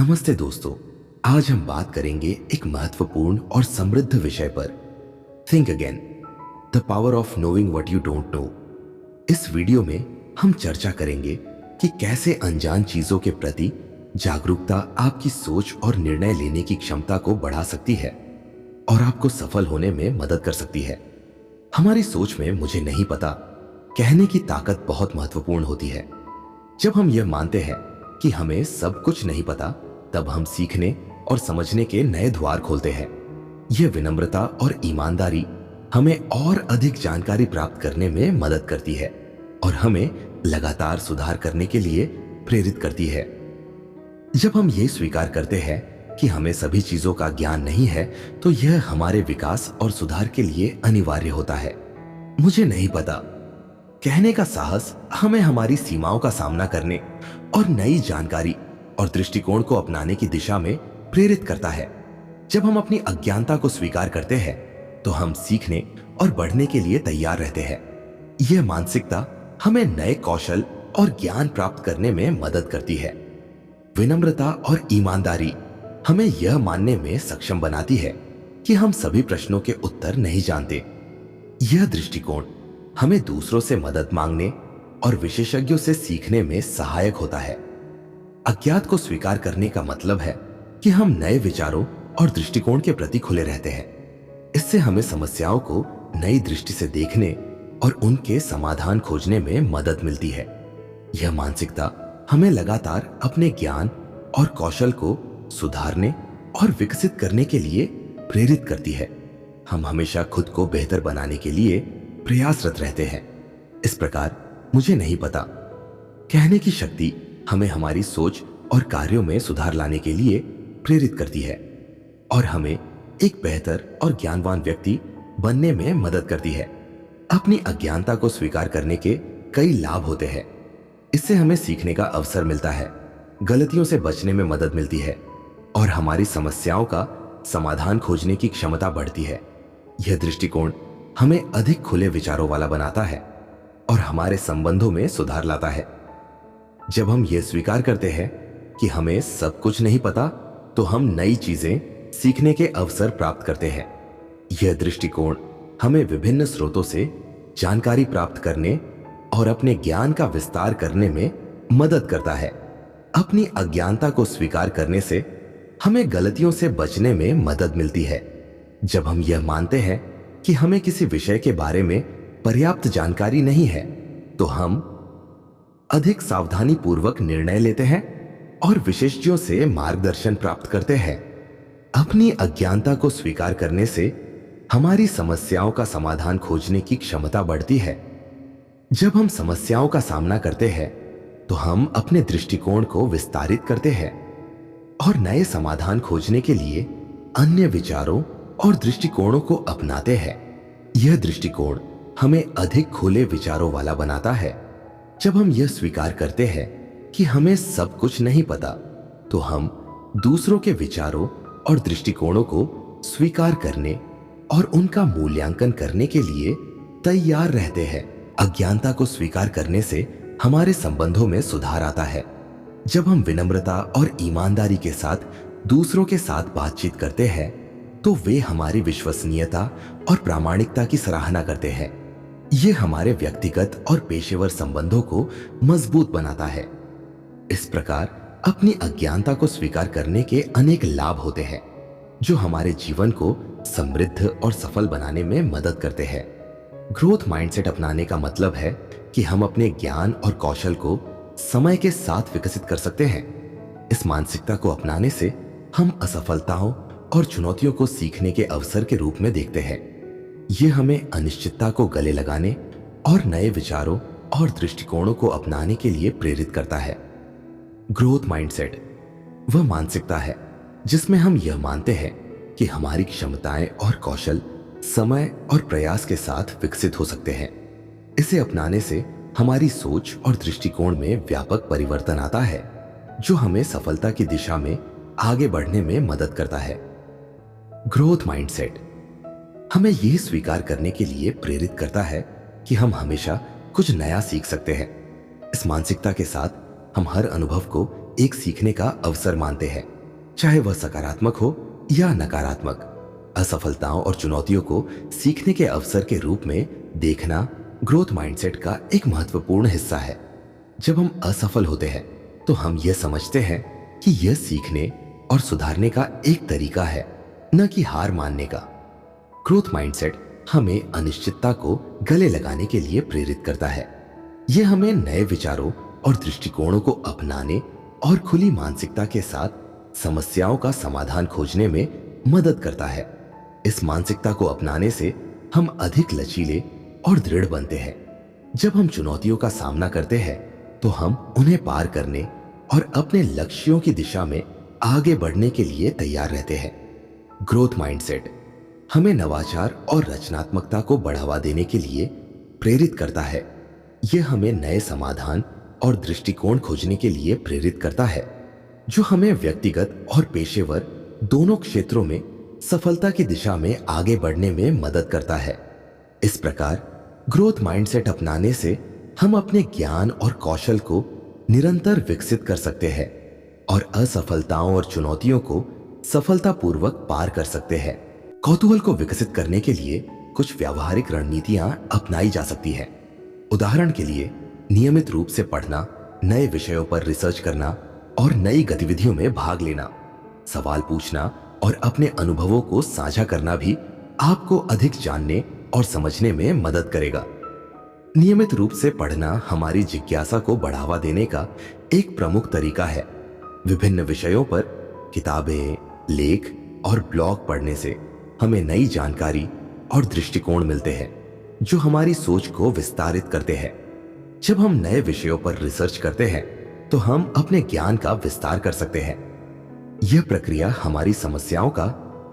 नमस्ते दोस्तों। आज हम बात करेंगे एक महत्वपूर्ण और समृद्ध विषय पर। Think again, the power of knowing what you don't know. इस वीडियो में हम चर्चा करेंगे कि कैसे अनजान चीजों के प्रति जागरूकता आपकी सोच और निर्णय लेने की क्षमता को बढ़ा सकती है और आपको सफल होने में मदद कर सकती है। हमारी सोच में मुझे नहीं पता कहने की ताकत बहुत महत्वपूर्ण होती है। जब हम यह मानते हैं कि हमें सब कुछ नहीं पता, तब हम सीखने और समझने के नए द्वार खोलते हैं। यह विनम्रता और ईमानदारी हमें और अधिक जानकारी प्राप्त करने में मदद करती है और हमें लगातार सुधार करने के लिए प्रेरित करती है। जब हम ये स्वीकार करते हैं कि हमें सभी चीजों का ज्ञान नहीं है, तो यह हमारे विकास और सुधार के लिए अनिवार्य होता है। मुझे नहीं पता कहने का साहस हमें हमारी सीमाओं का सामना करने और नई जानकारी और दृष्टिकोण को अपनाने की दिशा में प्रेरित करता है। जब हम अपनी अज्ञानता को स्वीकार करते हैं, तो हम सीखने और बढ़ने के लिए तैयार रहते हैं। यह मानसिकता हमें नए कौशल और ज्ञान प्राप्त करने में मदद करती है। विनम्रता और ईमानदारी हमें यह मानने में सक्षम बनाती है कि हम सभी प्रश्नों के उत्तर नहीं जानते। यह दृष्टिकोण हमें दूसरों से मदद मांगने और विशेषज्ञों से सीखने में सहायक होता है। अज्ञात को स्वीकार करने का मतलब है कि हम नए विचारों और दृष्टिकोण के प्रति खुले रहते हैं। इससे हमें समस्याओं को नई दृष्टि से देखने और उनके समाधान खोजने में मदद मिलती है। यह मानसिकता हमें लगातार अपने ज्ञान और कौशल को सुधारने और विकसित करने के लिए प्रेरित करती है। हम हमेशा खुद को बेहतर बनाने के लिए प्रयासरत रहते हैं। इस प्रकार मुझे नहीं पता कहने की शक्ति हमें हमारी सोच और कार्यों में सुधार लाने के लिए प्रेरित करती है और हमें एक बेहतर और ज्ञानवान व्यक्ति बनने में मदद करती है। अपनी अज्ञानता को स्वीकार करने के कई लाभ होते हैं। इससे हमें सीखने का अवसर मिलता है, गलतियों से बचने में मदद मिलती है और हमारी समस्याओं का समाधान खोजने की क्षमता बढ़ती है। यह दृष्टिकोण हमें अधिक खुले विचारों वाला बनाता है और हमारे संबंधों में सुधार लाता है। जब हम यह स्वीकार करते हैं कि हमें सब कुछ नहीं पता, तो हम नई चीजें सीखने के अवसर प्राप्त करते हैं। यह दृष्टिकोण हमें विभिन्न स्रोतों से जानकारी प्राप्त करने और अपने ज्ञान का विस्तार करने में मदद करता है। अपनी अज्ञानता को स्वीकार करने से हमें गलतियों से बचने में मदद मिलती है। जब हम यह मानते हैं कि हमें किसी विषय के बारे में पर्याप्त जानकारी नहीं है, तो हम अधिक सावधानी पूर्वक निर्णय लेते हैं और विशेषज्ञों से मार्गदर्शन प्राप्त करते हैं। अपनी अज्ञानता को स्वीकार करने से हमारी समस्याओं का समाधान खोजने की क्षमता बढ़ती है। जब हम समस्याओं का सामना करते हैं, तो हम अपने दृष्टिकोण को विस्तारित करते हैं और नए समाधान खोजने के लिए अन्य विचारों और दृष्टिकोणों को अपनाते हैं। यह दृष्टिकोण हमें अधिक खुले विचारों वाला बनाता है। जब हम यह स्वीकार करते हैं कि हमें सब कुछ नहीं पता, तो हम दूसरों के विचारों और दृष्टिकोणों को स्वीकार करने और उनका मूल्यांकन करने के लिए तैयार रहते हैं। अज्ञानता को स्वीकार करने से हमारे संबंधों में सुधार आता है। जब हम विनम्रता और ईमानदारी के साथ दूसरों के साथ बातचीत करते हैं, तो वे हमारी विश्वसनीयता और प्रामाणिकता की सराहना करते हैं। यह हमारे व्यक्तिगत और पेशेवर संबंधों को मजबूत बनाता है। इस प्रकार अपनी अज्ञानता को स्वीकार करने के अनेक लाभ होते हैं, जो हमारे जीवन को समृद्ध और सफल बनाने में मदद करते हैं। ग्रोथ माइंडसेट अपनाने का मतलब है कि हम अपने ज्ञान और कौशल को समय के साथ विकसित कर सकते हैं। इस मानसिकता को अपनाने से हम असफलताओं और चुनौतियों को सीखने के अवसर के रूप में देखते हैं। यह हमें अनिश्चितता को गले लगाने और नए विचारों और दृष्टिकोणों को अपनाने के लिए प्रेरित करता है। ग्रोथ माइंडसेट वह मानसिकता है जिसमें हम यह मानते हैं कि हमारी क्षमताएं और कौशल समय और प्रयास के साथ विकसित हो सकते हैं। इसे अपनाने से हमारी सोच और दृष्टिकोण में व्यापक परिवर्तन आता है, जो हमें सफलता की दिशा में आगे बढ़ने में मदद करता है। ग्रोथ माइंडसेट हमें यह स्वीकार करने के लिए प्रेरित करता है कि हम हमेशा कुछ नया सीख सकते हैं। इस मानसिकता के साथ हम हर अनुभव को एक सीखने का अवसर मानते हैं, चाहे वह सकारात्मक हो या नकारात्मक। असफलताओं और चुनौतियों को सीखने के अवसर के रूप में देखना ग्रोथ माइंडसेट का एक महत्वपूर्ण हिस्सा है। जब हम असफल होते हैं तो हम यह समझते हैं कि यह सीखने और सुधारने का एक तरीका है, न कि हार मानने का। ग्रोथ माइंडसेट हमें अनिश्चितता को गले लगाने के लिए प्रेरित करता है। यह हमें नए विचारों और दृष्टिकोणों को अपनाने और खुली मानसिकता के साथ समस्याओं का समाधान खोजने में मदद करता है। इस मानसिकता को अपनाने से हम अधिक लचीले और दृढ़ बनते हैं। जब हम चुनौतियों का सामना करते हैं तो हम उन्हें पार करने और अपने लक्ष्यों की दिशा में आगे बढ़ने के लिए तैयार रहते हैं। ग्रोथ माइंडसेट हमें नवाचार और रचनात्मकता को बढ़ावा देने के लिए प्रेरित करता है। यह हमें नए समाधान और दृष्टिकोण खोजने के लिए प्रेरित करता है, जो हमें व्यक्तिगत और पेशेवर दोनों क्षेत्रों में सफलता की दिशा में आगे बढ़ने में मदद करता है। इस प्रकार ग्रोथ माइंडसेट अपनाने से हम अपने ज्ञान और कौशल को निरंतर विकसित कर सकते हैं और असफलताओं और चुनौतियों को सफलतापूर्वक पार कर सकते हैं। कौतूहल को विकसित करने के लिए कुछ व्यावहारिक रणनीतियां अपनाई जा सकती हैं। उदाहरण के लिए नियमित रूप से पढ़ना, नए विषयों पर रिसर्च करना और नई गतिविधियों में भाग लेना, सवाल पूछना और अपने अनुभवों को साझा करना भी आपको अधिक जानने और समझने में मदद करेगा। नियमित रूप से पढ़ना हमारी जिज्ञासा को बढ़ावा देने का एक प्रमुख तरीका है। विभिन्न विषयों पर किताबें, लेख और ब्लॉग पढ़ने से हमें नई जानकारी और दृष्टिकोण मिलते हैं, जो हमारी सोच को विस्तारित करते हैं। जब हम नए विषयों पर रिसर्च करते हैं तो हम अपने ज्ञान का विस्तार कर सकते हैं। यह प्रक्रिया हमारी समस्याओं का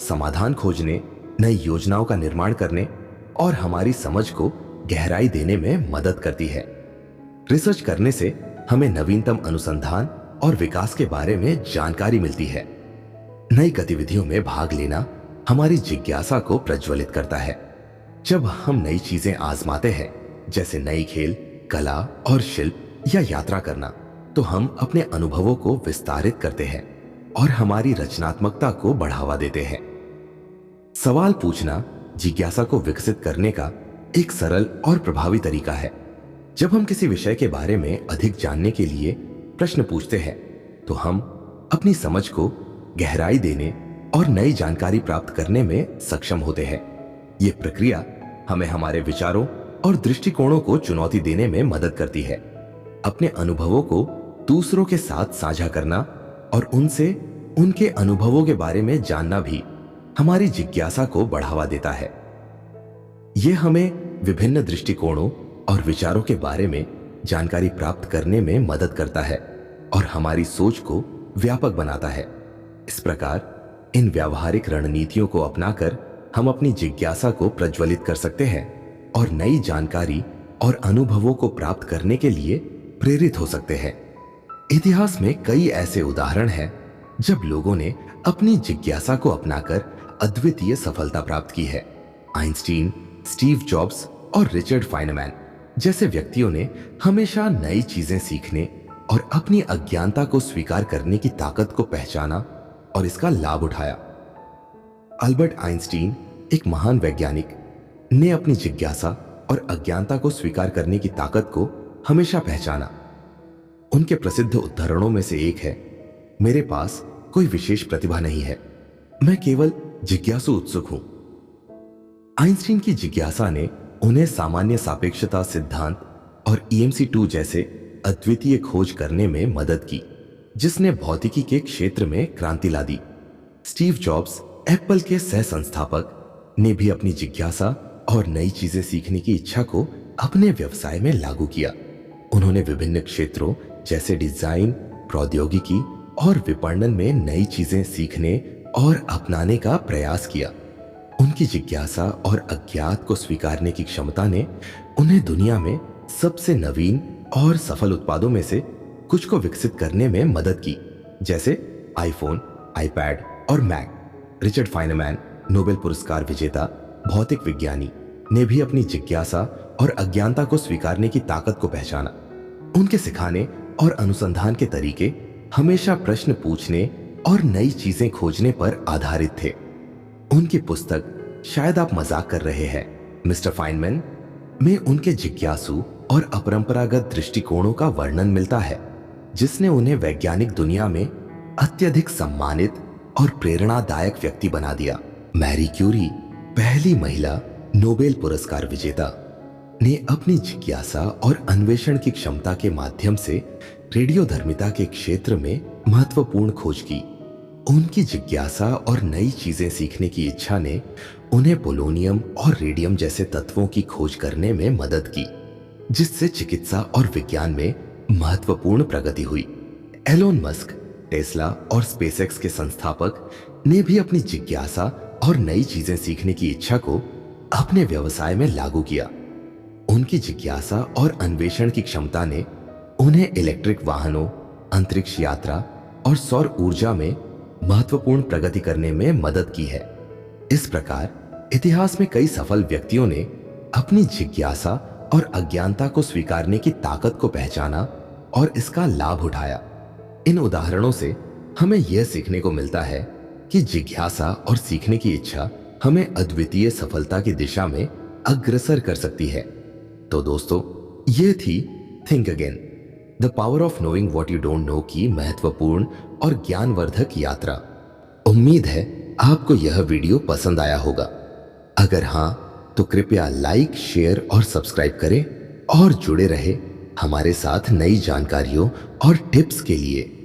समाधान खोजने, नई योजनाओं का निर्माण करने और हमारी समझ को गहराई देने में मदद करती है। रिसर्च करने से हमें नवीनतम अनुसंधान और विकास के बारे में जानकारी मिलती है। नई गतिविधियों में भाग लेना हमारी जिज्ञासा को प्रज्वलित करता है। जब हम नई चीजें आजमाते हैं, जैसे नई खेल, कला और शिल्प या यात्रा करना, तो हम अपने अनुभवों को विस्तारित करते हैं और हमारी रचनात्मकता को बढ़ावा देते हैं। सवाल पूछना जिज्ञासा को विकसित करने का एक सरल और प्रभावी तरीका है। जब हम किसी विषय के बारे में अधिक जानने के लिए प्रश्न पूछते हैं तो हम अपनी समझ को गहराई देने और नई जानकारी प्राप्त करने में सक्षम होते हैं। ये प्रक्रिया हमें हमारे विचारों और दृष्टिकोणों को चुनौती देने में मदद करती है। अपने अनुभवों को दूसरों के साथ साझा करना और उनसे उनके अनुभवों के बारे में जानना भी हमारी जिज्ञासा को बढ़ावा देता है। यह हमें विभिन्न दृष्टिकोणों और विचारों के बारे में जानकारी प्राप्त करने में मदद करता है और हमारी सोच को व्यापक बनाता है। इस प्रकार इन व्यावहारिक रणनीतियों को अपनाकर हम अपनी जिज्ञासा को प्रज्वलित कर सकते हैं और नई जानकारी और अनुभवों को प्राप्त करने के लिए प्रेरित हो सकते हैं। इतिहास में कई ऐसे उदाहरण हैं जब लोगों ने अपनी जिज्ञासा को अपनाकर अद्वितीय सफलता प्राप्त की है। आइंस्टीन, स्टीव जॉब्स और रिचर्ड फाइनमैन जैसे व्यक्तियों ने हमेशा नई चीजें सीखने और अपनी अज्ञानता को स्वीकार करने की ताकत को पहचाना और इसका लाभ उठाया। अल्बर्ट आइंस्टीन, एक महान वैज्ञानिक, ने अपनी जिज्ञासा और अज्ञानता को स्वीकार करने की ताकत को हमेशा पहचाना। उनके प्रसिद्ध उद्धरणों में से एक है, मेरे पास कोई विशेष प्रतिभा नहीं है, मैं केवल जिज्ञासु उत्सुक हूं। आइंस्टीन की जिज्ञासा ने उन्हें सामान्य सापेक्षता सिद्धांत और EMC2 जैसे अद्वितीय खोज करने में मदद की, जिसने भौतिकी के क्षेत्र में क्रांति ला दी। स्टीव जॉब्स, एप्पल के सह संस्थापक, ने भी अपनी जिज्ञासा और नई चीजें सीखने की इच्छा को अपने व्यवसाय में लागू किया। उन्होंने विभिन्न क्षेत्रों जैसे डिजाइन, प्रौद्योगिकी और विपणन में नई चीजें सीखने और अपनाने का प्रयास किया। उनकी जिज्ञासा और अज्ञात को स्वीकारने की क्षमता ने उन्हें दुनिया में सबसे नवीन और सफल उत्पादों में से कुछ को विकसित करने में मदद की, जैसे आईफोन, आईपैड और मैक। रिचर्ड फाइनमैन, नोबेल पुरस्कार विजेता भौतिक विज्ञानी, ने भी अपनी जिज्ञासा और अज्ञानता को स्वीकारने की ताकत को पहचाना। उनके सिखाने और अनुसंधान के तरीके हमेशा प्रश्न पूछने और नई चीजें खोजने पर आधारित थे। उनकी पुस्तक शायद आप मजाक कर रहे हैं मिस्टर फाइनमैन में उनके जिज्ञासु और अपरंपरागत दृष्टिकोणों का वर्णन मिलता है, जिसने उन्हें वैज्ञानिक दुनिया में अत्यधिक सम्मानित और प्रेरणादायक व्यक्ति बना दिया। मैरी क्यूरी, पहली महिला नोबेल पुरस्कार विजेता, ने अपनी जिज्ञासा और अन्वेषण की क्षमता के माध्यम से रेडियोधर्मिता के क्षेत्र में महत्वपूर्ण खोज की। उनकी जिज्ञासा और नई चीजें सीखने की इच्छा ने उन्हें पोलोनियम और रेडियम जैसे तत्वों की खोज करने में मदद की, जिससे चिकित्सा और विज्ञान में महत्वपूर्ण प्रगति हुई। एलोन मस्क, टेस्ला और स्पेसएक्स के संस्थापक ने भी अपनी जिज्ञासा और नई चीजें सीखने की इच्छा को अपने व्यवसाय में लागू किया। उनकी जिज्ञासा और अन्वेषण की क्षमता ने उन्हें इलेक्ट्रिक वाहनों, अंतरिक्ष यात्रा और सौर ऊर्जा में महत्वपूर्ण प्रगति करने में मदद की है। इस प्रकार इतिहास में कई सफल व्यक्तियों ने अपनी जिज्ञासा और अज्ञानता को स्वीकारने की ताकत को पहचाना और इसका लाभ उठाया। इन उदाहरणों से हमें यह सीखने को मिलता है कि जिज्ञासा और सीखने की इच्छा हमें अद्वितीय सफलता की दिशा में अग्रसर कर सकती है। तो दोस्तों, ये थी think again, the power of knowing what you don't know की महत्वपूर्ण और ज्ञानवर्धक यात्रा। उम्मीद है आपको यह वीडियो पसंद आया होगा। अगर हां, तो कृपया लाइक, शेयर और सब्सक्राइब करें और जुड़े रहे हमारे साथ नई जानकारियों और टिप्स के लिए।